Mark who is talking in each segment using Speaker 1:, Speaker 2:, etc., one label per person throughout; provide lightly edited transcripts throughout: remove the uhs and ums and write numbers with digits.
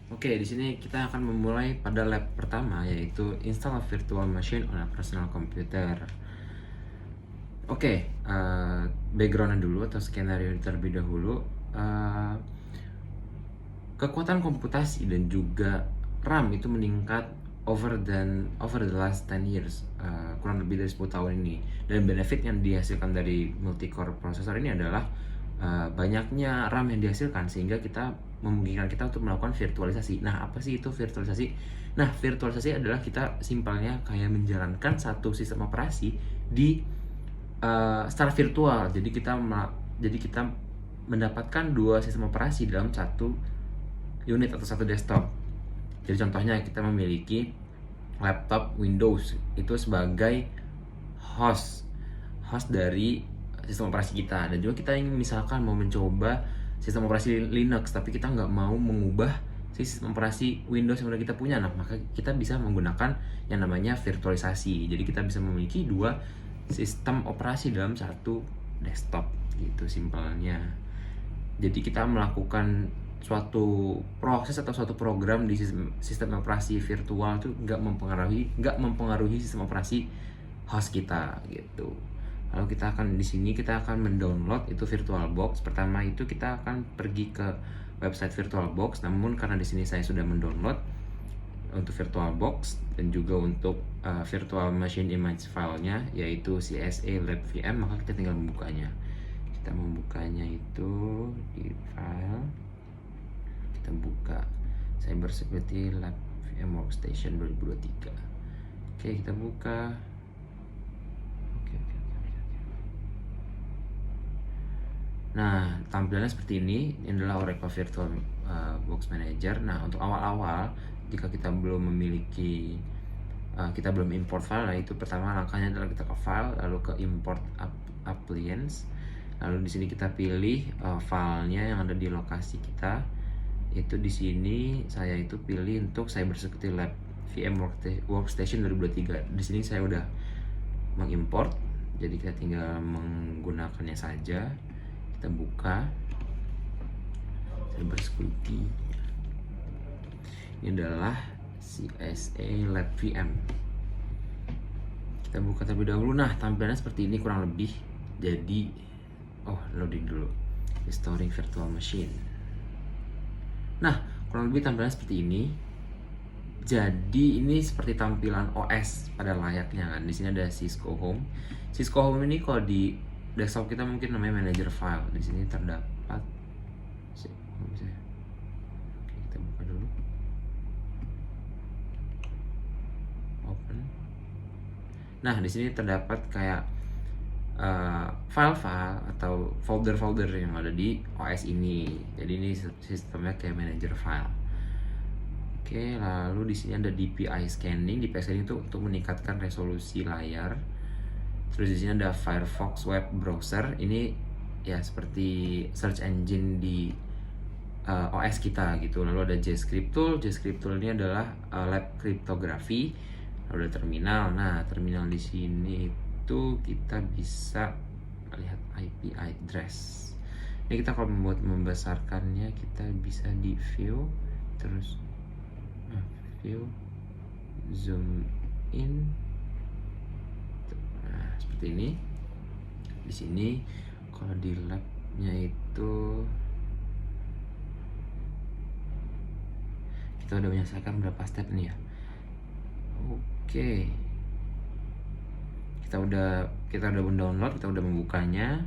Speaker 1: Oke, di sini kita akan memulai pada lab pertama, yaitu install a virtual machine on a personal computer. Oke, backgroundnya dulu atau skenario terlebih dahulu. Eh, Kekuatan komputasi dan juga RAM itu meningkat over the last 10 years, kurang lebih dari 10 tahun ini. Dan benefit yang dihasilkan dari multi-core processor ini adalah banyaknya RAM yang dihasilkan, sehingga kita memungkinkan kita untuk melakukan virtualisasi. Nah, apa sih itu virtualisasi? Nah, virtualisasi adalah kita simpelnya kayak menjalankan satu sistem operasi di secara virtual. Jadi kita mendapatkan dua sistem operasi dalam satu unit atau satu desktop. Jadi contohnya kita memiliki laptop Windows itu sebagai host dari sistem operasi kita, dan juga kita ingin misalkan mau mencoba sistem operasi Linux tapi kita nggak mau mengubah sistem operasi Windows yang udah kita punya. Nah, maka kita bisa menggunakan yang namanya virtualisasi. Jadi kita bisa memiliki dua sistem operasi dalam satu desktop, gitu simpelnya. Jadi kita melakukan suatu proses atau suatu program di sistem operasi virtual itu nggak mempengaruhi sistem operasi host kita, gitu. Lalu kita akan mendownload itu VirtualBox. Pertama itu kita akan pergi ke website VirtualBox. Namun karena di sini saya sudah mendownload untuk VirtualBox dan juga untuk virtual machine image filenya, yaitu CSA Lab VM, maka kita tinggal membukanya. Kita membukanya itu di file, kita buka Cybersecurity Lab VM Workstation 2023. Oke, kita buka. Oke. Nah, tampilannya seperti ini. Ini adalah Oracle Virtual Box Manager. Nah, untuk awal-awal jika kita belum memiliki kita belum import file, nah itu pertama langkahnya adalah kita ke file, lalu ke import appliance. Lalu di sini kita pilih filenya yang ada di lokasi kita. Itu di sini saya itu pilih untuk Cybersecurity Lab VM Workstation 2023. Di sini saya udah mengimport, jadi kita tinggal menggunakannya saja. Kita buka Cybersecurity. Ini adalah CSA Lab VM. Kita buka terlebih dahulu. Nah, tampilannya seperti ini kurang lebih. Jadi, loading dulu. Restoring virtual machine. Nah, kurang lebih tampilannya seperti ini. Jadi ini seperti tampilan OS pada layaknya kan. Di sini ada Cisco Home. Cisco Home ini kalau di desktop kita mungkin namanya manager file. Di sini terdapat. Oke, kita buka dulu. Open. Nah, di sini terdapat kayak file-file atau folder-folder yang ada di OS ini. Jadi ini sistemnya kayak manager file. Oke, lalu di sini ada DPI scanning. DPI scanning itu untuk meningkatkan resolusi layar. Terus di sini ada Firefox web browser. Ini ya seperti search engine di OS kita gitu. Lalu ada JScript tool. JScript tool ini adalah lab cryptography. Lalu ada terminal. Nah, terminal di sini itu kita bisa lihat IP address. Ini kita kalau membesarkannya kita bisa di view, terus view, zoom in. Nah, seperti ini. Di sini kalau di labnya itu kita udah menyelesaikan berapa step nih ya. Oke. Kita udah mendownload, kita udah membukanya,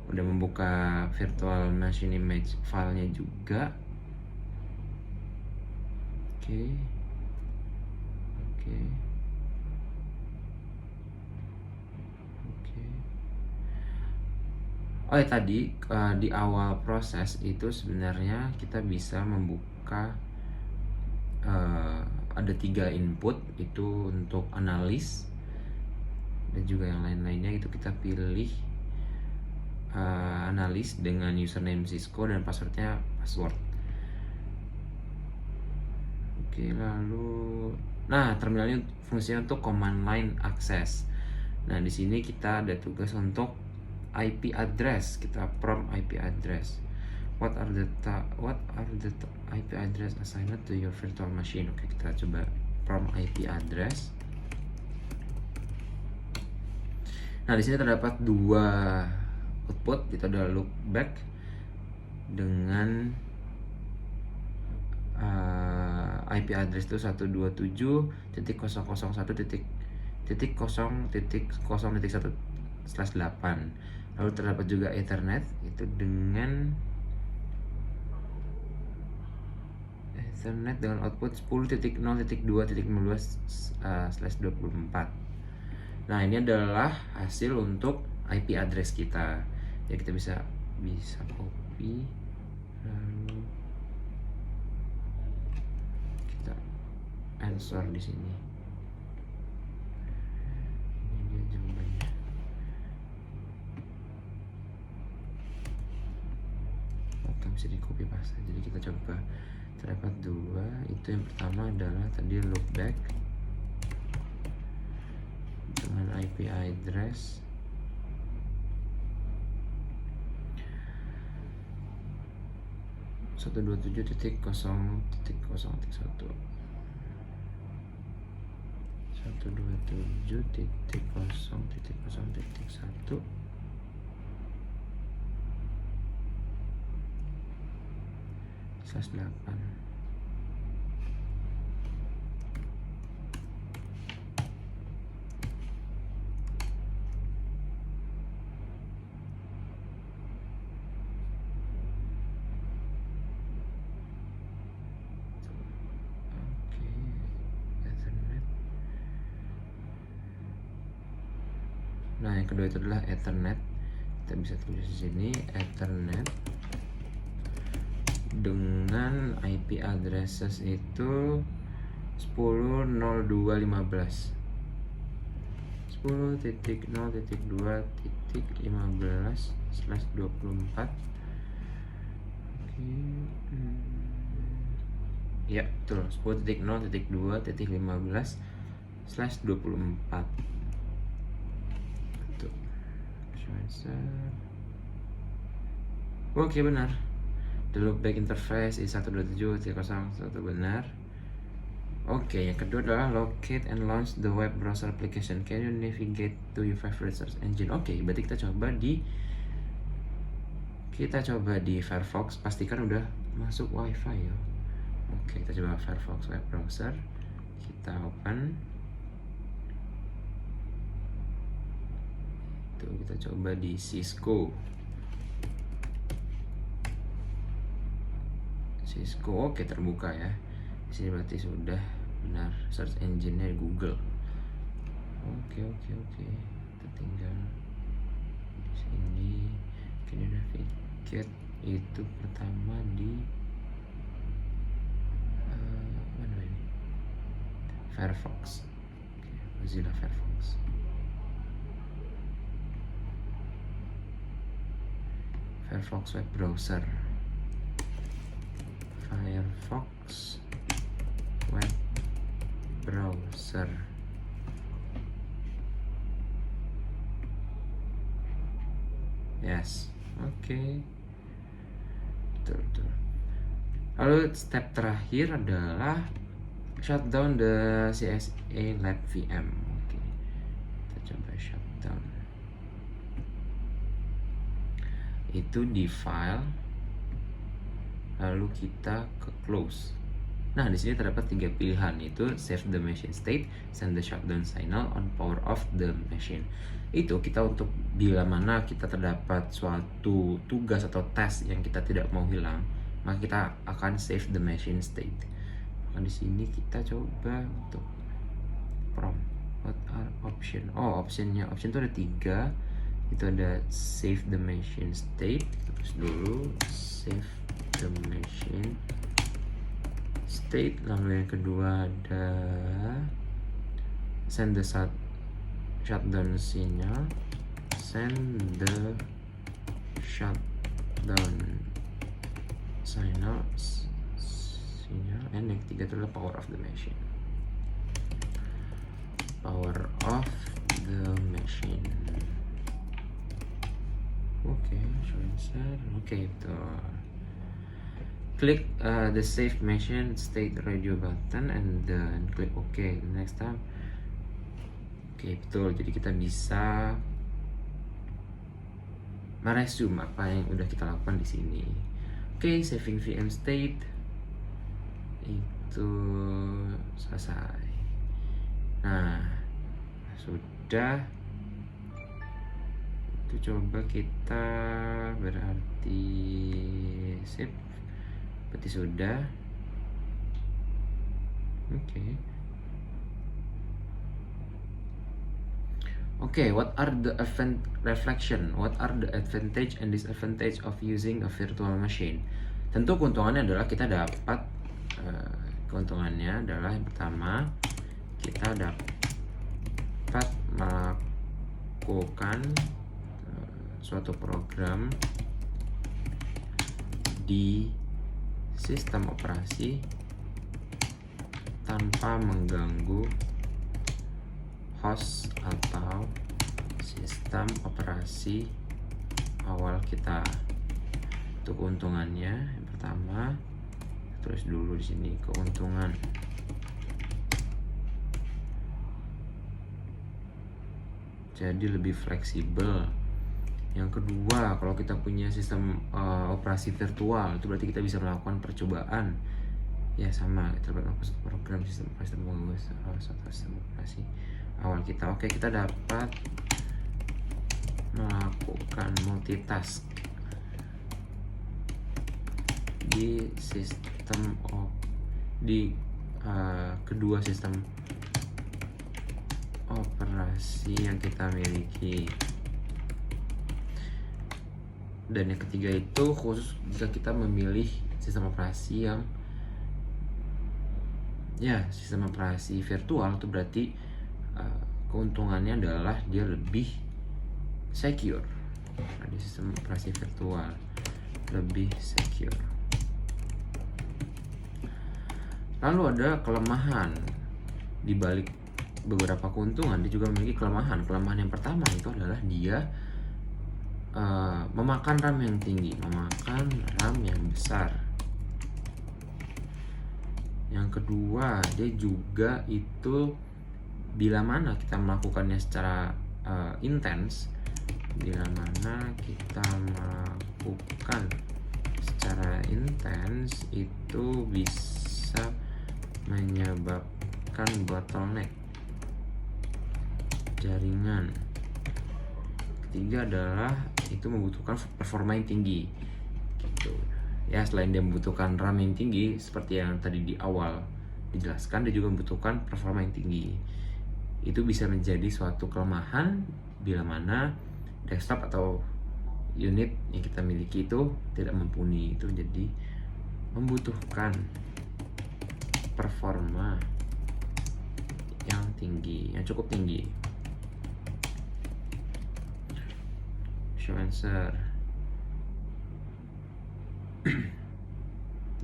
Speaker 1: udah membuka virtual machine image filenya juga. Oke. Oh ya, tadi di awal proses itu sebenarnya kita bisa membuka ada 3 input itu untuk analis dan juga yang lain-lainnya. Itu kita pilih analis dengan username Cisco dan passwordnya password. Oke, lalu terminalnya fungsinya untuk command line access. Nah, di sini kita ada tugas untuk IP address, kita prompt IP address. what are the IP address assigned to your virtual machine. Oke, kita coba from IP address. Nah, di sini terdapat dua output, itu adalah loopback dengan IP address itu 127.0.0.0.1/8. Lalu terdapat juga Ethernet itu dengan output 10.0.2.15/24. Nah, ini adalah hasil untuk IP address kita. Ya, kita bisa copy, lalu kita answer di sini. Ini dia jawabannya. Atau bisa di copy paste. Jadi kita coba, terdapat dua. Itu yang pertama adalah tadi loopback dengan IP address 127.0.0.1 127.0.0.1/8. Nah, yang kedua itu adalah Ethernet. Kita bisa tulis di sini Ethernet dengan IP addresses itu 10.02.15 10.0.2.15/24. Ya, betul, 10.0.2.15/24. Oke, benar. The loopback interface is 127.0.1 benar. Oke, yang kedua adalah locate and launch the web browser application. Can you navigate to your favorite search engine? Oke, berarti kita coba di Firefox. Pastikan udah masuk WiFi ya. Oke, kita coba Firefox web browser. Kita open. Tuh, kita coba di Cisco. Oke, terbuka ya. Di sini berarti sudah benar search engine-nya Google. Oke. Kita tinggal di sini. Can you navigate itu pertama di mana ini? Firefox. Mozilla Firefox. Firefox web browser. Firefox web browser. Yes, oke. Betul. Lalu step terakhir adalah shutdown the CSA Lab VM. Oke, kita coba shutdown. Itu di file, lalu kita ke close. Nah, di sini terdapat 3 pilihan, itu save the machine state, send the shutdown signal, on power off the machine. Itu kita untuk bila mana kita terdapat suatu tugas atau task yang kita tidak mau hilang, maka kita akan save the machine state. Maka di sini kita coba untuk prompt. What are option? Option itu ada 3. Itu ada save the machine state. Terus dulu save the machine state. Lalu yang kedua ada send the shutdown signal. Send the shutdown signal. And yang ketiga itu adalah power off the machine. Power off the machine. Oke, show answer. Oke, betul. Klik the save machine state radio button and then klik OK. Next time. Oke, betul. Jadi kita bisa meresume apa yang udah kita lakukan di sini. Oke, saving VM state itu selesai. Nah, sudah. Itu coba kita berarti save. Berarti sudah. Okay, what are the advantage and disadvantage of using a virtual machine? Tentu keuntungannya adalah kita dapat keuntungannya adalah yang pertama, kita dapat melakukan suatu program di sistem operasi tanpa mengganggu host atau sistem operasi awal kita. Itu keuntungannya. Yang pertama, tulis dulu di sini keuntungan. Jadi lebih fleksibel. Yang kedua, kalau kita punya sistem operasi virtual, itu berarti kita bisa melakukan percobaan. Ya sama, kita dapat melakukan program sistem operasi awal kita. Oke, kita dapat melakukan multitask di sistem kedua sistem operasi yang kita miliki. Dan yang ketiga itu khusus jika kita memilih sistem operasi yang sistem operasi virtual, itu berarti keuntungannya adalah dia lebih secure. Di sistem operasi virtual lebih secure. Lalu ada kelemahan di balik beberapa keuntungan, dia juga memiliki kelemahan. Kelemahan yang pertama itu adalah dia memakan RAM yang tinggi, memakan RAM yang besar. Yang kedua, dia juga itu bila mana kita melakukannya secara intens, bila mana kita melakukan secara intens itu bisa menyebabkan bottleneck jaringan. Ketiga adalah itu membutuhkan performa yang tinggi gitu. Ya, selain dia membutuhkan RAM yang tinggi seperti yang tadi di awal dijelaskan, dia juga membutuhkan performa yang tinggi. Itu bisa menjadi suatu kelemahan bila mana desktop atau unit yang kita miliki itu tidak mumpuni. Itu jadi membutuhkan performa yang tinggi, yang cukup tinggi. Show answer.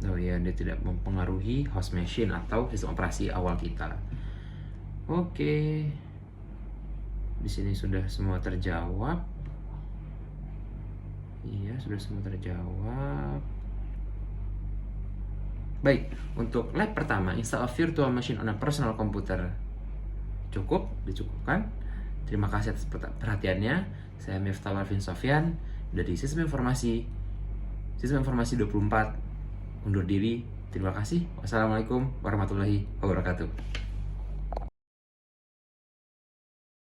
Speaker 1: Oh ya, dia tidak mempengaruhi host machine atau sistem operasi awal kita. Oke. Di sini sudah semua terjawab. Iya, sudah semua terjawab. Baik, untuk lab pertama, install a virtual machine on a personal computer. Dicukupkan. Terima kasih atas perhatiannya. Saya Miftah Warfin Sofyan dari Sistem Informasi 24 undur diri. Terima kasih. Wassalamualaikum warahmatullahi wabarakatuh.